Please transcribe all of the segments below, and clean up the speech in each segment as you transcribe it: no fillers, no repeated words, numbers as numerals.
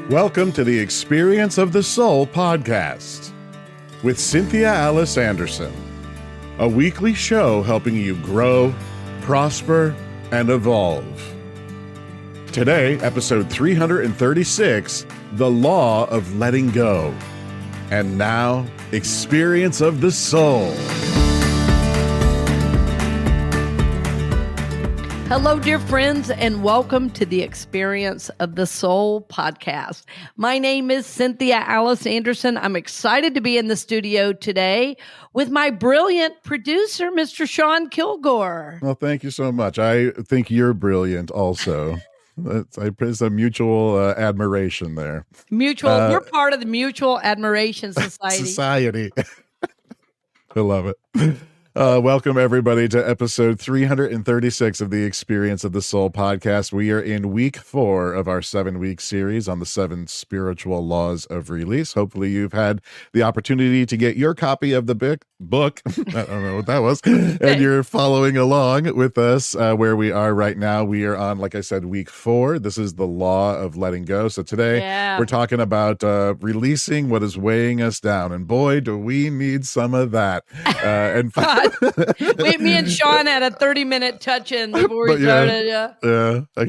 Welcome to the Experience of the Soul podcast with Cynthia Alice Anderson, a weekly show helping you grow, prosper, and evolve. Today, episode 336, The Law of Letting Go. And now, Experience of the Soul. Hello, dear friends, and welcome to the Experience of the Soul podcast. My name is Cynthia Alice Anderson. I'm excited to be in the studio today with my brilliant producer, Mr. Sean Kilgore. Well, thank you so much. I think you're brilliant also. It's a mutual admiration there. We're part of the Mutual Admiration Society. I love it. Welcome, everybody, to episode 336 of the Experience of the Soul podcast. We are in week 4 of our 7-week series on the 7 spiritual laws of release. Hopefully, you've had the opportunity to get your copy of the book. I don't know what that was. And you're following along with us where we are right now. We are on, like I said, week 4. This is the law of letting go. So today, we're talking about releasing what is weighing us down. And boy, do we need some of that. And me and Sean had a 30-minute touch-in before we started. Yeah, I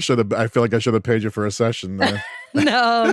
feel like I should have paid you for a session there. No.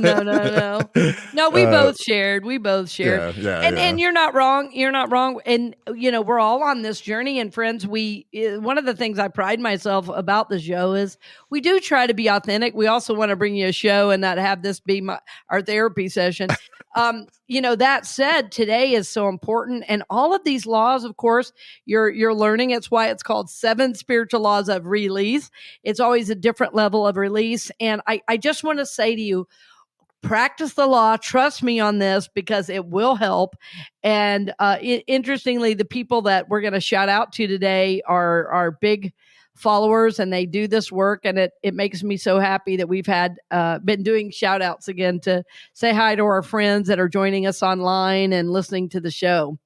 No, we both shared. And you're not wrong. And, we're all on this journey. And friends, one of the things I pride myself about the show is we do try to be authentic. We also want to bring you a show and not have this be our therapy session. That said, today is so important. And all of these laws, of course, you're learning. It's why it's called 7 spiritual laws of release. It's always a different level of release. And I just want to say to you, practice the law. Trust me on this because it will help. And interestingly, the people that we're going to shout out to today are big followers, and they do this work, and it makes me so happy that we've had been doing shout outs again to say hi to our friends that are joining us online and listening to the show.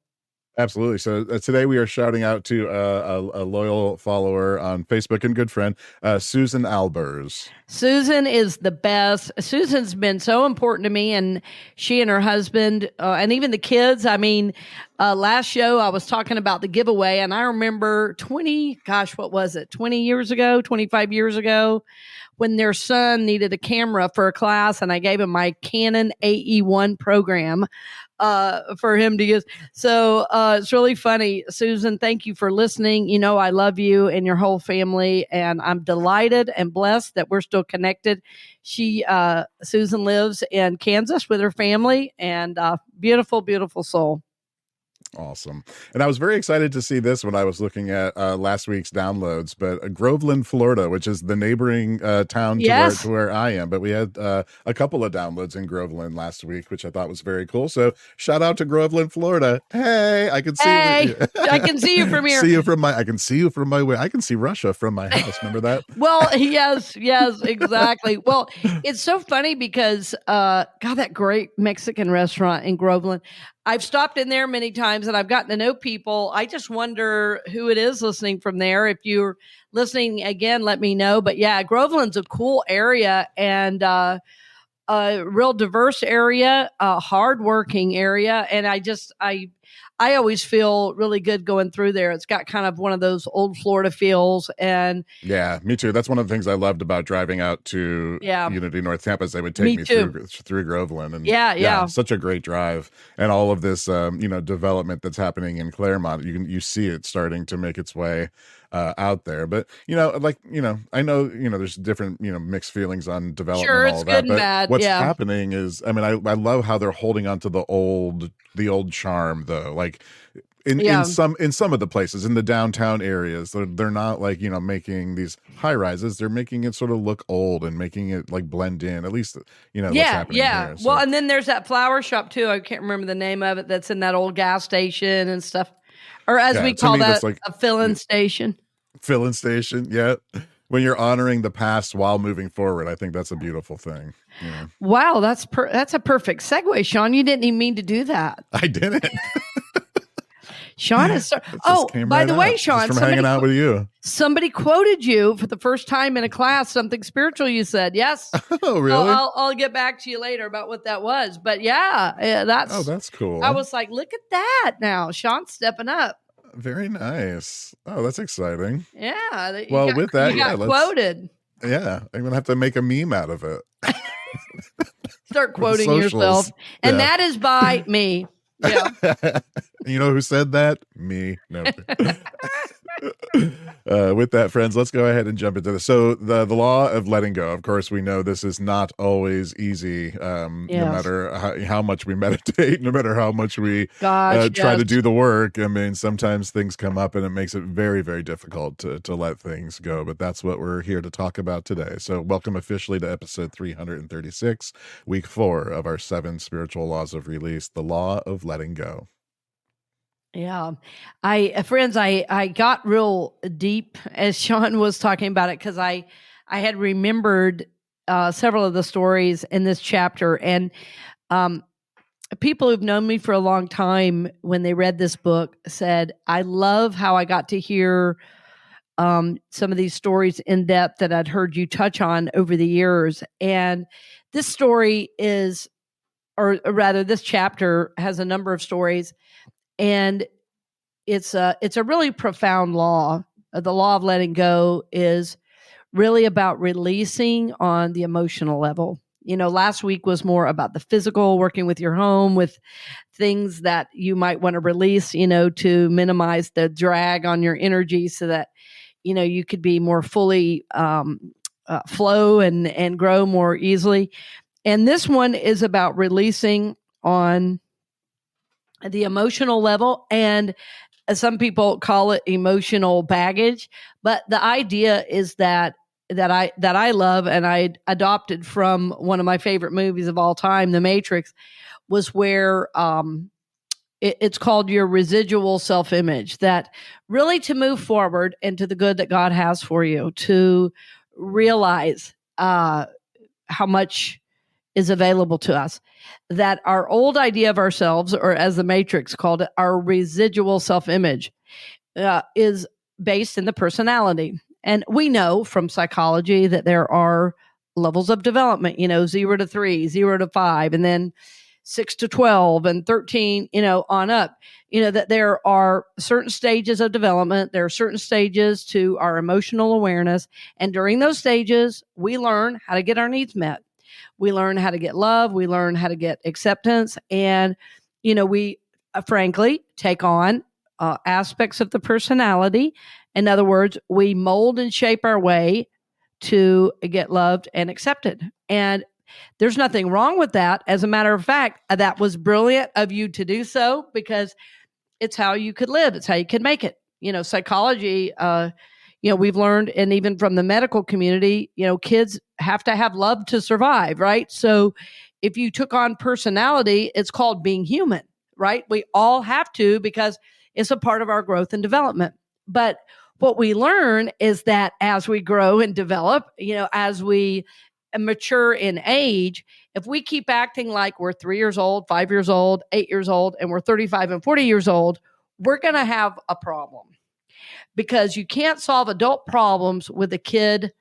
Absolutely. So today we are shouting out to a loyal follower on Facebook and good friend, Susan Albers. Susan is the best. Susan's been so important to me, and she and her husband, and even the kids. I mean, last show I was talking about the giveaway, and I remember 20 years ago, 25 years ago, when their son needed a camera for a class, and I gave him my Canon AE1 program for him to use. So it's really funny. Susan, thank you for listening. I love you and your whole family, and I'm delighted and blessed that we're still connected. Susan lives in Kansas with her family, and beautiful, beautiful soul. Awesome. And I was very excited to see this when I was looking at last week's downloads, but Groveland, Florida, which is the neighboring town to where I am. But we had a couple of downloads in Groveland last week, which I thought was very cool. So shout out to Groveland, Florida. Hey, I can see you. I can see you from here. I can see you from my way. I can see Russia from my house. Remember that? Well, yes, exactly. Well, it's so funny because that great Mexican restaurant in Groveland. I've stopped in there many times and I've gotten to know people. I just wonder who it is listening from there. If you're listening again, let me know. But yeah, Groveland's a cool area and a real diverse area, a hardworking area. And I always feel really good going through there. It's got kind of one of those old Florida feels. And yeah, me too. That's one of the things I loved about driving out to Unity North Tampa. They would take me through Groveland. And yeah, such a great drive. And all of this, development that's happening in Claremont, you see it starting to make its way out there. But, I know, there's different, mixed feelings on development and all it's that. Good and but bad. what's happening is, I love how they're holding on to the old charm, though. Like in some of the places in the downtown areas, they're not making these high rises. They're making it sort of look old and making it blend in. At least what's happening here. So. Well, and then there's that flower shop too. I can't remember the name of it. That's in that old gas station and stuff, or as we call that, a fill-in station. Fill-in station, yeah. When you're honoring the past while moving forward, I think that's a beautiful thing. Yeah. Wow, that's a perfect segue, Sean. You didn't even mean to do that. I didn't. Sean is. By the way, Sean, just from hanging out with you. Somebody quoted you for the first time in a class. Something spiritual you said. Yes. Oh, really? I'll get back to you later about what that was. But yeah, that's cool. I was like, look at that now. Sean's stepping up. Very nice. Oh, that's exciting. Yeah. Well, with that, you got quoted. Yeah, I'm gonna have to make a meme out of it. Start quoting yourself, and that is by me. Yeah. You know who said that? Me. No. With that, friends, let's go ahead and jump into this. So the law of letting go, of course, we know this is not always easy, no matter how much we meditate, no matter how much we try to do the work. I mean, sometimes things come up and it makes it very, very difficult to let things go. But that's what we're here to talk about today. So welcome officially to episode 336, week 4 of our 7 spiritual laws of release, the law of letting go. Yeah. Friends, I got real deep as Sean was talking about it because I had remembered several of the stories in this chapter. And people who've known me for a long time, when they read this book, said, I love how I got to hear some of these stories in depth that I'd heard you touch on over the years. And this story is, or rather, this chapter has a number of stories. And it's a really profound law. The law of letting go is really about releasing on the emotional level. You know, last week was more about the physical, working with your home, with things that you might want to release, you know, to minimize the drag on your energy so that, you know, you could be more fully flow and grow more easily. And this one is about releasing on the emotional level, and some people call it emotional baggage. But the idea is that I love, and I adopted from one of my favorite movies of all time, The Matrix, was where it's called your residual self-image. That really, to move forward into the good that God has for you, to realize how much is available to us, that our old idea of ourselves, or as the Matrix called it, our residual self-image, is based in the personality. And we know from psychology that there are levels of development, you know, 0 to 3, 0 to 5, and then 6 to 12 and 13, you know, on up, you know, that there are certain stages of development. There are certain stages to our emotional awareness. And during those stages, we learn how to get our needs met. We learn how to get love. We learn how to get acceptance. And, you know, we frankly take on aspects of the personality. In other words, we mold and shape our way to get loved and accepted. And there's nothing wrong with that. As a matter of fact, that was brilliant of you to do so, because it's how you could live. It's how you could make it. You know, psychology, you know, we've learned, and even from the medical community, you know, kids have to have love to survive, right? So if you took on personality, it's called being human, right? We all have to, because it's a part of our growth and development. But what we learn is that as we grow and develop, you know, as we mature in age, if we keep acting like we're 3 years old, 5 years old, 8 years old, and we're 35 and 40 years old, we're going to have a problem. Because you can't solve adult problems with a kid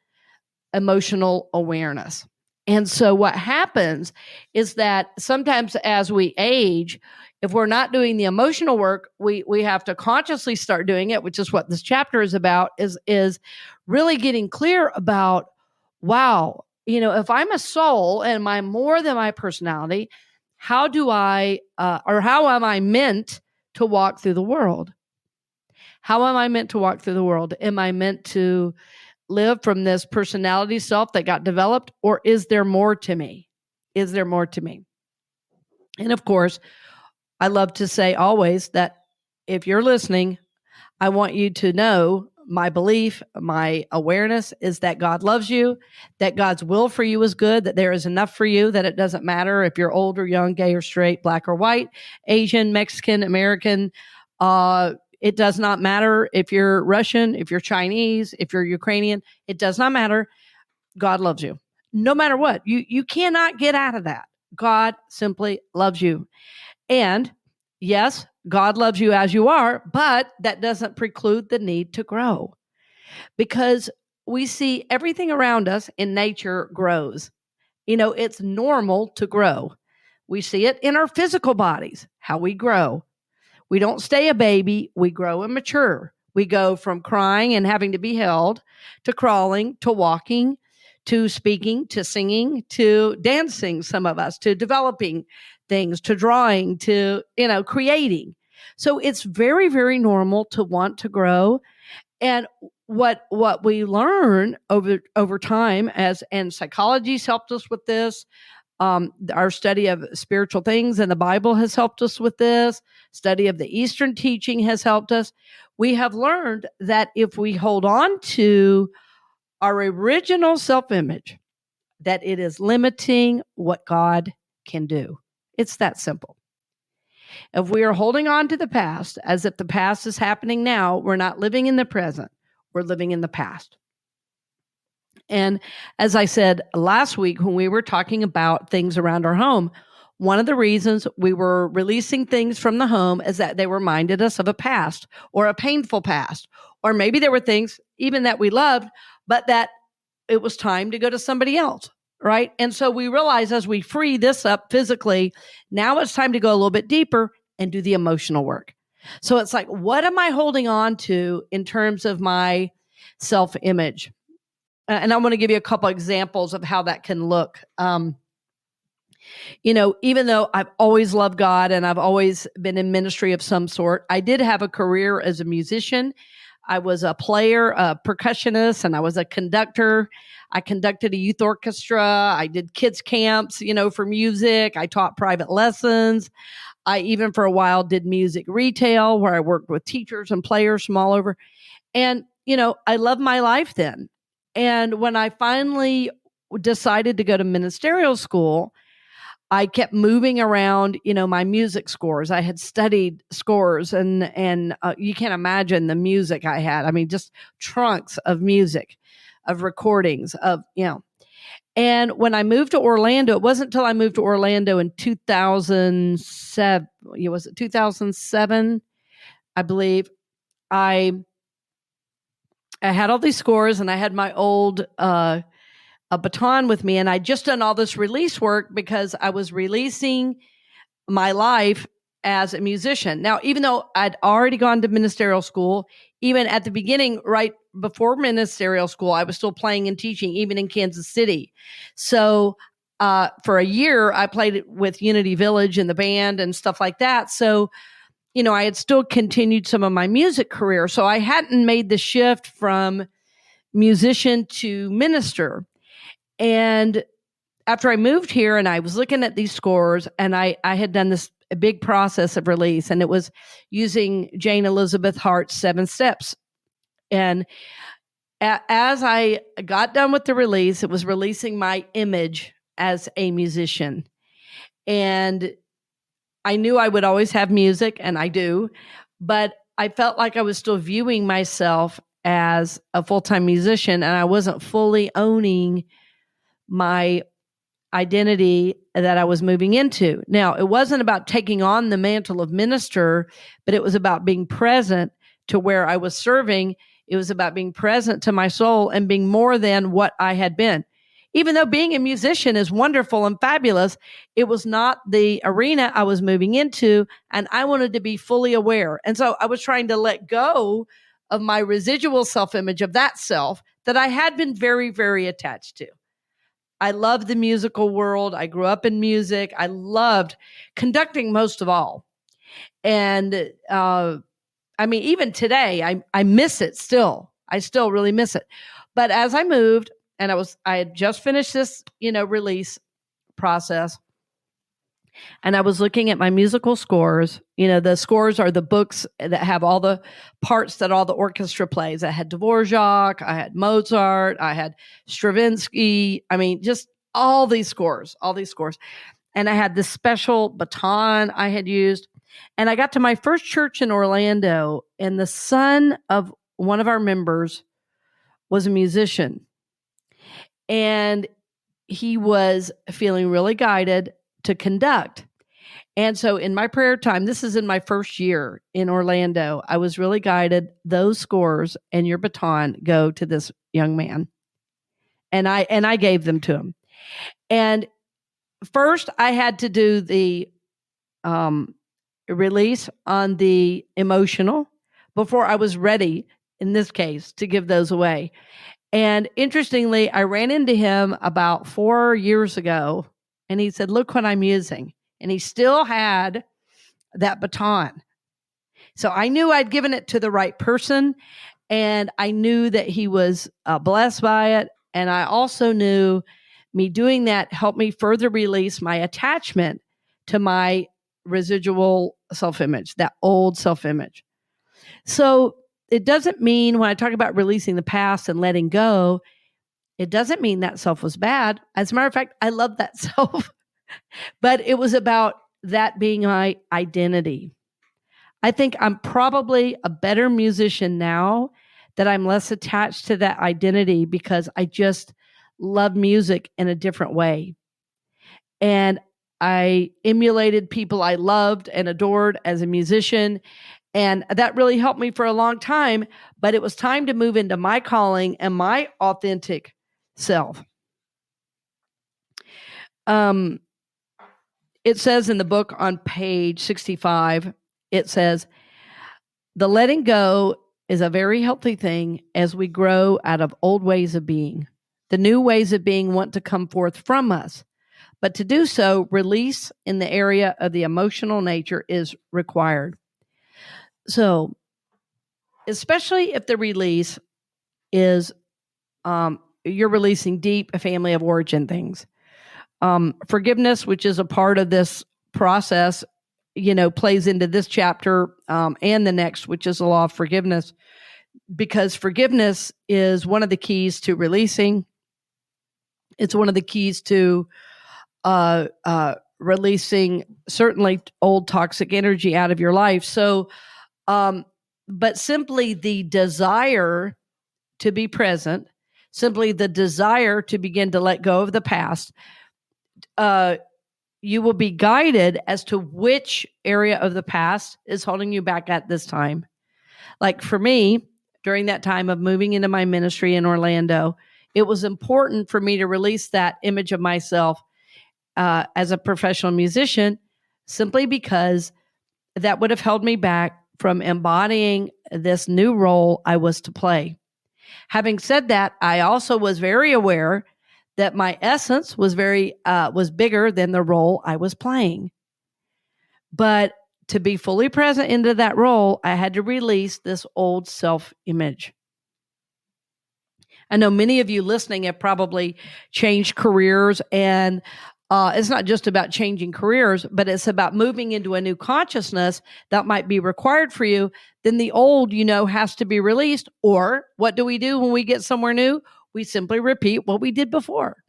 emotional awareness. And so what happens is that sometimes as we age, if we're not doing the emotional work, we have to consciously start doing it, which is what this chapter is about, is really getting clear about, wow, you know, if I'm a soul and I'm more than my personality, how do I, or how am I meant to walk through the world? How am I meant to walk through the world? Am I meant to live from this personality self that got developed, or is there more to me? Is there more to me? And of course, I love to say always that if you're listening, I want you to know my belief, my awareness is that God loves you, that God's will for you is good, that there is enough for you, that it doesn't matter if you're old or young, gay or straight, black or white, Asian, Mexican, American, it does not matter if you're Russian, if you're Chinese, if you're Ukrainian. It does not matter. God loves you. No matter what. You cannot get out of that. God simply loves you. And yes, God loves you as you are, but that doesn't preclude the need to grow, because we see everything around us in nature grows. It's normal to grow. We see it in our physical bodies, how we grow. We don't stay a baby, we grow and mature. We go from crying and having to be held to crawling to walking to speaking to singing to dancing, some of us, to developing things, to drawing, to, creating. So it's very, very normal to want to grow. And what we learn over time, and psychology's helped us with this. Our study of spiritual things and the Bible has helped us with this. Study of the Eastern teaching has helped us. We have learned that if we hold on to our original self-image, that it is limiting what God can do. It's that simple. If we are holding on to the past as if the past is happening now, we're not living in the present. We're living in the past. And as I said last week when we were talking about things around our home, one of the reasons we were releasing things from the home is that they reminded us of a past or a painful past. Or maybe there were things even that we loved, but that it was time to go to somebody else, right? And so we realize as we free this up physically, now it's time to go a little bit deeper and do the emotional work. So it's like, what am I holding on to in terms of my self-image? And I want to give you a couple examples of how that can look. Even though I've always loved God and I've always been in ministry of some sort, I did have a career as a musician. I was a player, a percussionist, and I was a conductor. I conducted a youth orchestra. I did kids camps, for music. I taught private lessons. I even for a while did music retail where I worked with teachers and players from all over. And, I loved my life then. And when I finally decided to go to ministerial school, I kept moving around, my music scores. I had studied scores and you can't imagine the music I had. I mean, just trunks of music, of recordings of, And when I moved to Orlando, it wasn't until I moved to Orlando in 2007. Was it 2007? I believe I had all these scores and I had my old, a baton with me, and I'd just done all this release work because I was releasing my life as a musician. Now, even though I'd already gone to ministerial school, even at the beginning, right before ministerial school, I was still playing and teaching, even in Kansas City. So for a year, I played with Unity Village and the band and stuff like that. So, I had still continued some of my music career. So I hadn't made the shift from musician to minister. And after I moved here and I was looking at these scores and I had done this a big process of release, and it was using Jane Elizabeth Hart's 7 Steps. And as I got done with the release, it was releasing my image as a musician. And I knew I would always have music, and I do, but I felt like I was still viewing myself as a full-time musician, and I wasn't fully owning my identity that I was moving into. Now, it wasn't about taking on the mantle of minister, but it was about being present to where I was serving. It was about being present to my soul and being more than what I had been. Even though being a musician is wonderful and fabulous, it was not the arena I was moving into, and I wanted to be fully aware. And so I was trying to let go of my residual self-image of that self that I had been very, very attached to. I loved the musical world. I grew up in music. I loved conducting most of all. And even today, I miss it still. I still really miss it. But as I moved, and I had just finished this, release process, and I was looking at my musical scores. The scores are the books that have all the parts that all the orchestra plays. I had Dvorak, I had Mozart, I had Stravinsky. I mean, just all these scores. And I had this special baton I had used. And I got to my first church in Orlando, and the son of one of our members was a musician. And he was feeling really guided to conduct. And so in my prayer time, this is in my first year in Orlando, I was really guided. Those scores and your baton go to this young man. And I gave them to him. And first I had to do the release on the emotional before I was ready, in this case, to give those away. And interestingly, I ran into him about 4 years ago, and he said, "Look what I'm using." And he still had that baton. So I knew I'd given it to the right person, and I knew that he was blessed by it. And I also knew me doing that helped me further release my attachment to my residual self-image, that old self-image. So it doesn't mean, when I talk about releasing the past and letting go, it doesn't mean that self was bad. As a matter of fact, I love that self, but it was about that being my identity. I think I'm probably a better musician now that I'm less attached to that identity because I just love music in a different way. And I emulated people I loved and adored as a musician. And that really helped me for a long time. But it was time to move into my calling and my authentic self. It says in the book on page 65, it says, "The letting go is a very healthy thing as we grow out of old ways of being. The new ways of being want to come forth from us. But to do so, release in the area of the emotional nature is required." So, especially if the release is you're releasing deep family of origin things. Forgiveness, which is a part of this process, plays into this chapter and the next, which is the law of forgiveness, because forgiveness is one of the keys to releasing. It's one of the keys to releasing certainly old toxic energy out of your life. So, but simply the desire to be present, simply the desire to begin to let go of the past, you will be guided as to which area of the past is holding you back at this time. Like for me, during that time of moving into my ministry in Orlando, it was important for me to release that image of myself as a professional musician, simply because that would have held me back from embodying this new role I was to play. Having said that, I also was very aware that my essence was bigger than the role I was playing. But to be fully present into that role, I had to release this old self-image. I know many of you listening have probably changed careers, and it's not just about changing careers, but it's about moving into a new consciousness that might be required for you. Then the old, has to be released. Or what do we do when we get somewhere new? We simply repeat what we did before.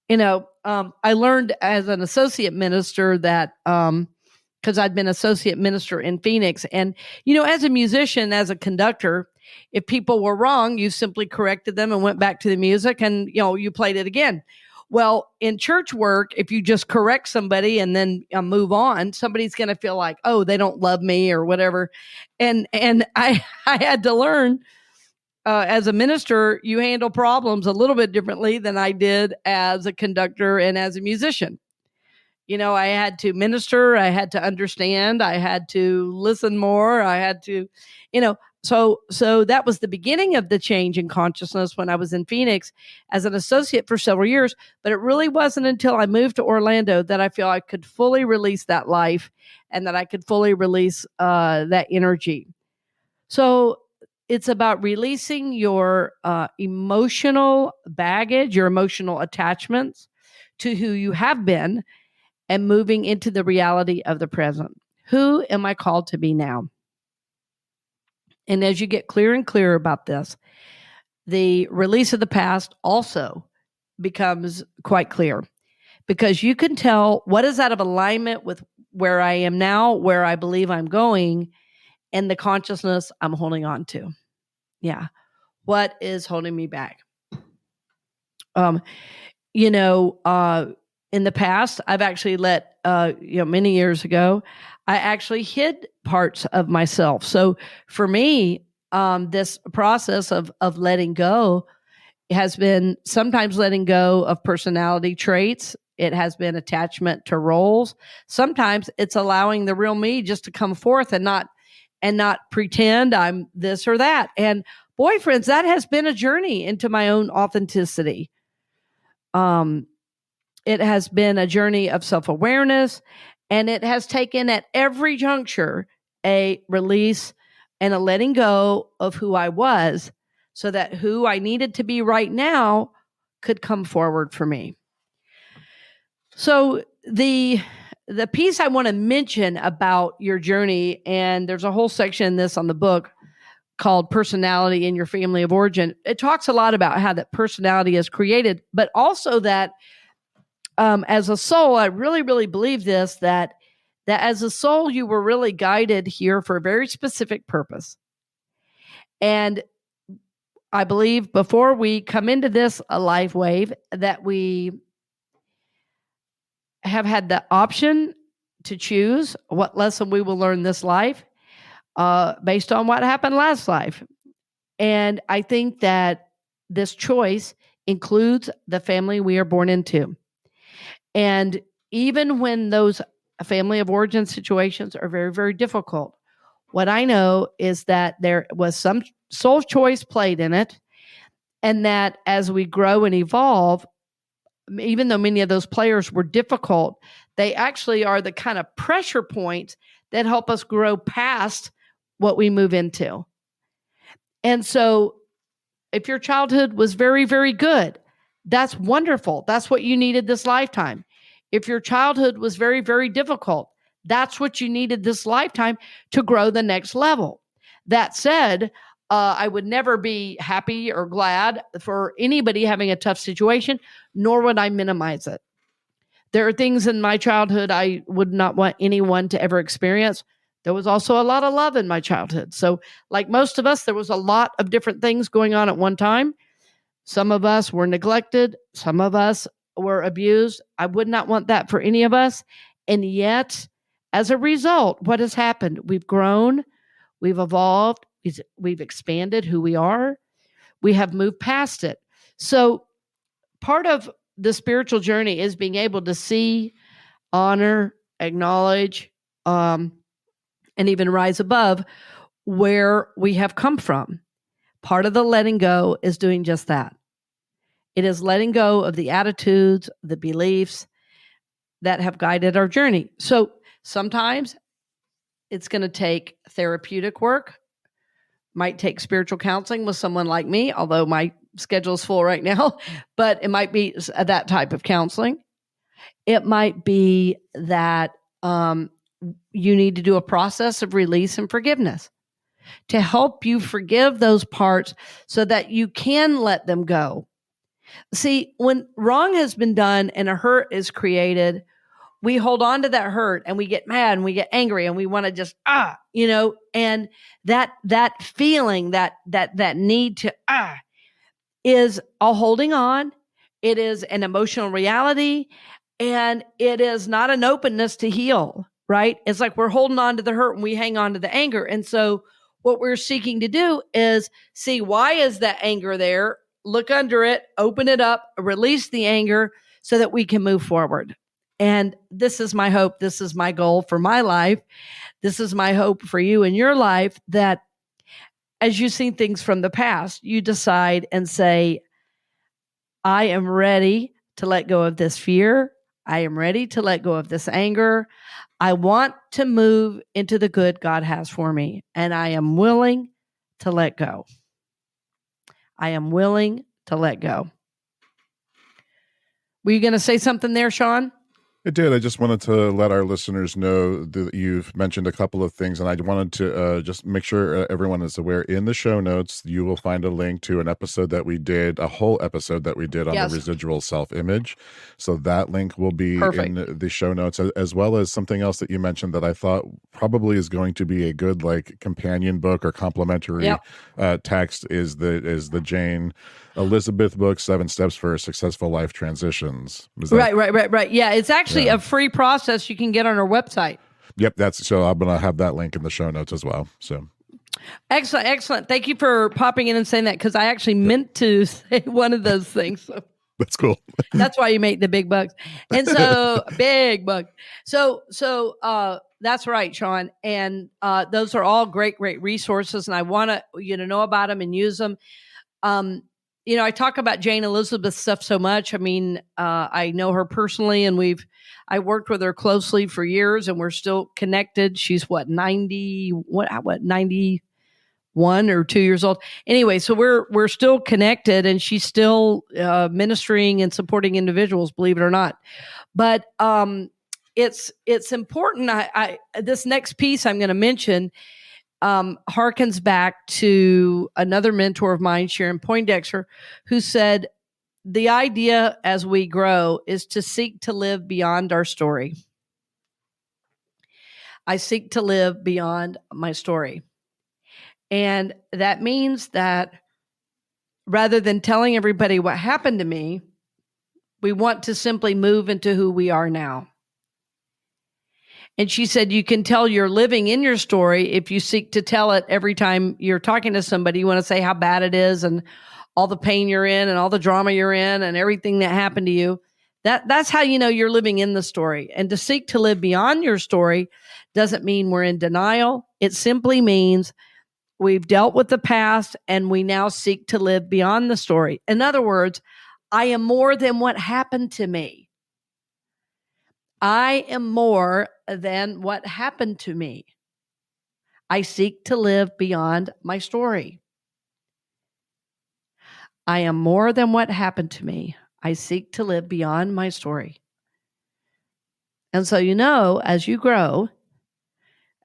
I learned as an associate minister that, because I'd been associate minister in Phoenix, and, as a musician, as a conductor, if people were wrong, you simply corrected them and went back to the music and, you played it again. Well, in church work, if you just correct somebody and then move on, somebody's going to feel like, oh, they don't love me or whatever. And I had to learn as a minister, you handle problems a little bit differently than I did as a conductor and as a musician. I had to minister, I had to understand, I had to listen more, I had to, so that was the beginning of the change in consciousness when I was in Phoenix as an associate for several years. But it really wasn't until I moved to Orlando that I feel I could fully release that life and that I could fully release that energy. So it's about releasing your emotional baggage, your emotional attachments to who you have been, and moving into the reality of the present. Who am I called to be now? And as you get clearer and clearer about this, the release of the past also becomes quite clear, because you can tell what is out of alignment with where I am now, where I believe I'm going, and the consciousness I'm holding on to. Yeah. What is holding me back? in the past, I've actually many years ago, I actually hid parts of myself. So for me, this process of letting go has been sometimes letting go of personality traits. It has been attachment to roles. Sometimes it's allowing the real me just to come forth and not pretend I'm this or that. And boy, friends, that has been a journey into my own authenticity. It has been a journey of self-awareness, and it has taken at every juncture a release and a letting go of who I was, so that who I needed to be right now could come forward for me. So the piece I want to mention about your journey, and there's a whole section in this on the book called Personality in Your Family of Origin. It talks a lot about how that personality is created, but also that as a soul, I really, really believe this, that as a soul, you were really guided here for a very specific purpose. And I believe before we come into this life wave, that we have had the option to choose what lesson we will learn this life based on what happened last life. And I think that this choice includes the family we are born into. And even when those family of origin situations are very, very difficult, what I know is that there was some soul choice played in it, and that as we grow and evolve, even though many of those players were difficult, they actually are the kind of pressure points that help us grow past what we move into. And so if your childhood was very, very good, that's wonderful. That's what you needed this lifetime. If your childhood was very, very difficult, that's what you needed this lifetime to grow the next level. That said, I would never be happy or glad for anybody having a tough situation, nor would I minimize it. There are things in my childhood I would not want anyone to ever experience. There was also a lot of love in my childhood. So like most of us, there was a lot of different things going on at one time. Some of us were neglected. Some of us were abused. I would not want that for any of us. And yet, as a result, what has happened? We've grown, we've evolved, we've expanded who we are. We have moved past it. So part of the spiritual journey is being able to see, honor, acknowledge, and even rise above where we have come from. Part of the letting go is doing just that. It is letting go of the attitudes, the beliefs that have guided our journey. So sometimes it's going to take therapeutic work, might take spiritual counseling with someone like me, although my schedule is full right now, but it might be that type of counseling. It might be that you need to do a process of release and forgiveness to help you forgive those parts so that you can let them go. See, when wrong has been done and a hurt is created, we hold on to that hurt and we get mad and we get angry and we want to just, and that feeling, that need to, is a holding on. It is an emotional reality, and it is not an openness to heal, right? It's like we're holding on to the hurt and we hang on to the anger. And so what we're seeking to do is see, why is that anger there? Look under it, open it up, release the anger so that we can move forward. And this is my hope. This is my goal for my life. This is my hope for you in your life, that as you see things from the past, you decide and say, I am ready to let go of this fear. I am ready to let go of this anger. I want to move into the good God has for me, and I am willing to let go. I am willing to let go. Were you going to say something there, Sean? I did. I just wanted to let our listeners know that you've mentioned a couple of things, and I wanted to just make sure everyone is aware. In the show notes, you will find a link to an episode that we did, a whole episode that we did on the residual self-image. So that link will be in the show notes, as well as something else that you mentioned that I thought probably is going to be a good companion book or complementary text is the Jane Elizabeth book, 7 Steps for Successful Life Transitions. Right. Yeah, it's actually a free process you can get on our website. Yep, so I'm going to have that link in the show notes as well. So excellent. Thank you for popping in and saying that, because I actually meant to say one of those things. So. That's cool. That's why you make the big bucks. And so big bucks. So that's right, Sean. And those are all great resources. And I want you to know about them and use them. I talk about Jane Elizabeth stuff so much. I mean, I know her personally, and I worked with her closely for years, and we're still connected. She's 91 or 2 years old. Anyway, so we're still connected, and she's still ministering and supporting individuals, believe it or not. But it's important. This next piece I'm going to mention harkens back to another mentor of mine, Sharon Poindexter, who said, the idea as we grow is to seek to live beyond our story. I seek to live beyond my story. And that means that rather than telling everybody what happened to me, we want to simply move into who we are now. And she said, you can tell you're living in your story if you seek to tell it every time you're talking to somebody. You want to say how bad it is and all the pain you're in and all the drama you're in and everything that happened to you. That's how you know you're living in the story. And to seek to live beyond your story doesn't mean we're in denial. It simply means we've dealt with the past and we now seek to live beyond the story. In other words, I am more than what happened to me. I am more than what happened to me. I seek to live beyond my story. I am more than what happened to me. I seek to live beyond my story. And so, as you grow,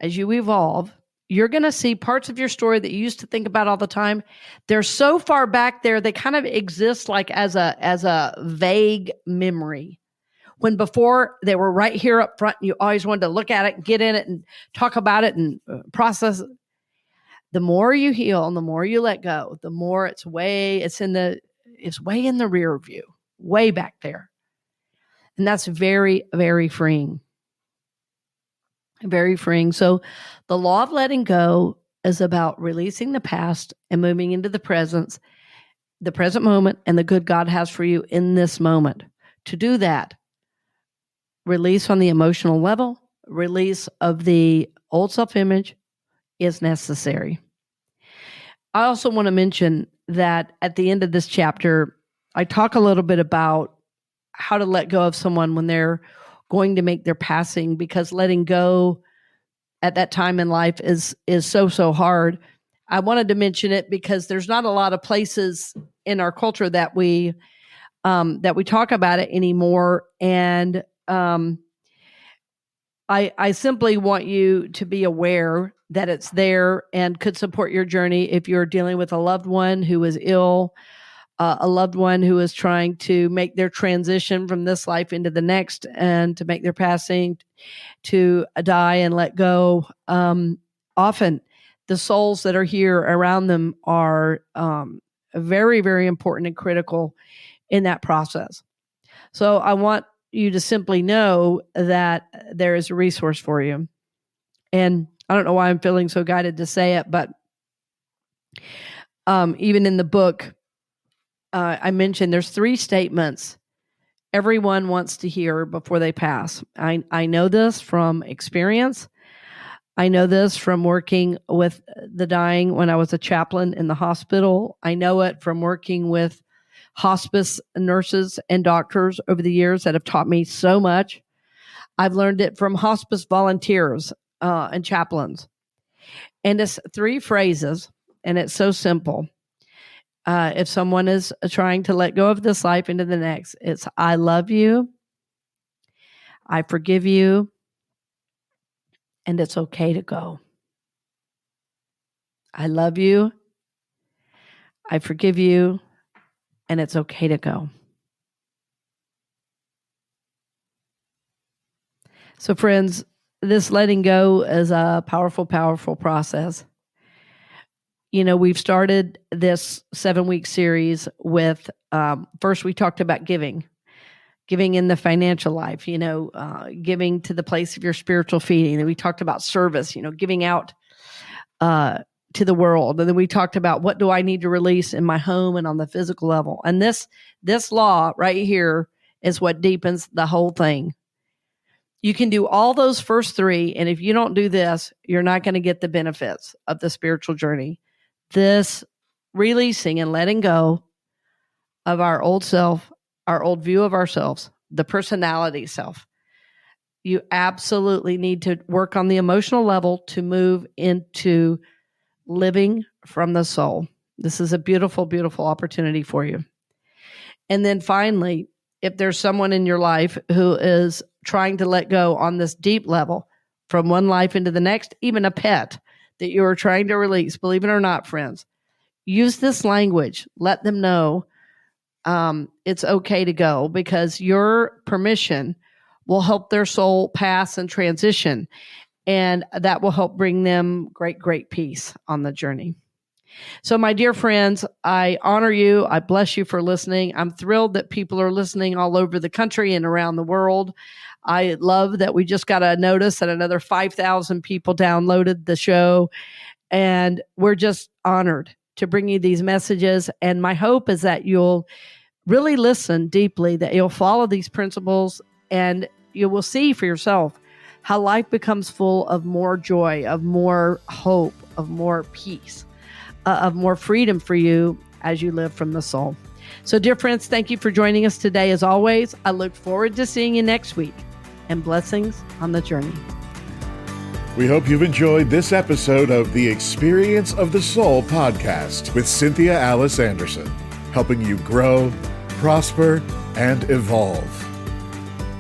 as you evolve, you're going to see parts of your story that you used to think about all the time. They're so far back there, they kind of exist like as a vague memory. When before they were right here up front, you always wanted to look at it and get in it and talk about it and process it. The more you heal and the more you let go, the more it's way in the rear view, way back there. And that's very, very freeing. Very freeing. So the law of letting go is about releasing the past and moving into the present moment, and the good God has for you in this moment. To do that, release on the emotional level, release of the old self-image is necessary. I also want to mention that at the end of this chapter, I talk a little bit about how to let go of someone when they're going to make their passing, because letting go at that time in life is so hard. I wanted to mention it because there's not a lot of places in our culture that we talk about it anymore. And I simply want you to be aware that it's there and could support your journey if you're dealing with a loved one who is ill, a loved one who is trying to make their transition from this life into the next and to make their passing, to die and let go. Often the souls that are here around them are very, very important and critical in that process. So I want you to simply know that there is a resource for you. And I don't know why I'm feeling so guided to say it, but even in the book, I mentioned there's 3 statements everyone wants to hear before they pass. I know this from experience. I know this from working with the dying when I was a chaplain in the hospital. I know it from working with hospice nurses and doctors over the years that have taught me so much. I've learned it from hospice volunteers and chaplains. And it's 3 phrases, and it's so simple. If someone is trying to let go of this life into the next, it's I love you, I forgive you, and it's okay to go. I love you, I forgive you, and it's okay to go. So friends, this letting go is a powerful, powerful process. we've started this 7-week series with, first we talked about giving in the financial life, giving to the place of your spiritual feeding. And we talked about service, giving out to the world. And then we talked about what do I need to release in my home and on the physical level. And this law right here is what deepens the whole thing. You can do all those first 3. And if you don't do this, you're not going to get the benefits of the spiritual journey. This releasing and letting go of our old self, our old view of ourselves, the personality self. You absolutely need to work on the emotional level to move into living from the soul. This is a beautiful, beautiful opportunity for you. And then finally, if there's someone in your life who is trying to let go on this deep level from one life into the next, even a pet that you are trying to release, believe it or not, friends, use this language. Let them know it's okay to go, because your permission will help their soul pass and transition. And that will help bring them great, great peace on the journey. So my dear friends, I honor you. I bless you for listening. I'm thrilled that people are listening all over the country and around the world. I love that we just got a notice that another 5,000 people downloaded the show. And we're just honored to bring you these messages. And my hope is that you'll really listen deeply, that you'll follow these principles, and you will see for yourself how life becomes full of more joy, of more hope, of more peace, of more freedom for you as you live from the soul. So, dear friends, thank you for joining us today. As always, I look forward to seeing you next week, and blessings on the journey. We hope you've enjoyed this episode of the Experience of the Soul podcast with Cynthia Alice Anderson, helping you grow, prosper, and evolve.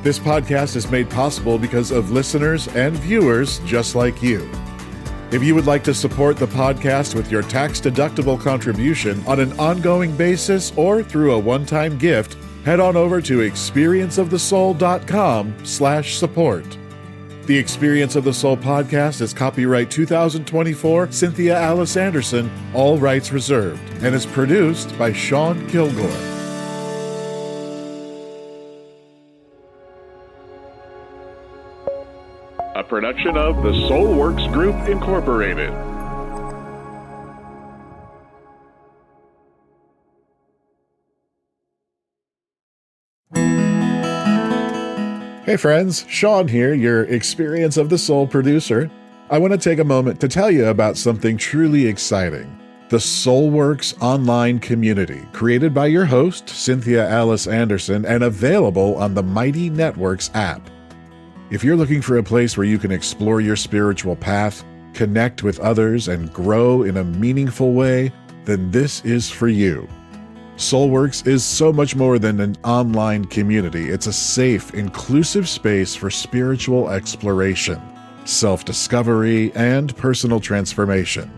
This podcast is made possible because of listeners and viewers just like you. If you would like to support the podcast with your tax-deductible contribution on an ongoing basis or through a one-time gift, head on over to experienceofthesoul.com/support. The Experience of the Soul podcast is copyright 2024 Cynthia Alice Anderson, all rights reserved, and is produced by Sean Kilgore. A production of the Soulworks Group, Incorporated. Hey friends, Sean here, your Experience of the Soul producer. I want to take a moment to tell you about something truly exciting. The Soulworks online community, created by your host, Cynthia Alice Anderson, and available on the Mighty Networks app. If you're looking for a place where you can explore your spiritual path, connect with others, and grow in a meaningful way, then this is for you. Soulworks is so much more than an online community. It's a safe, inclusive space for spiritual exploration, self-discovery, and personal transformation.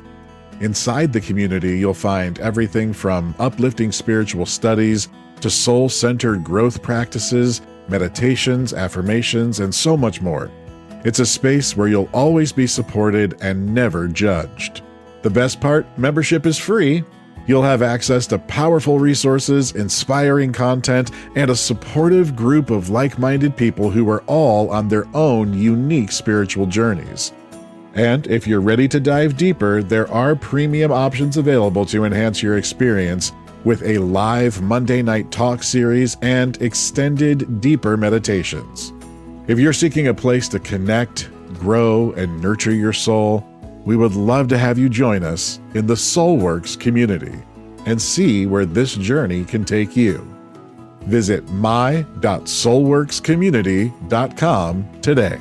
Inside the community, you'll find everything from uplifting spiritual studies to soul-centered growth practices, meditations, affirmations, and so much more. It's a space where you'll always be supported and never judged. The best part, membership is free. You'll have access to powerful resources, inspiring content, and a supportive group of like-minded people who are all on their own unique spiritual journeys. And if you're ready to dive deeper, there are premium options available to enhance your experience, with a live Monday night talk series and extended, deeper meditations. If you're seeking a place to connect, grow, and nurture your soul, we would love to have you join us in the Soulworks community and see where this journey can take you. Visit my.soulworkscommunity.com today.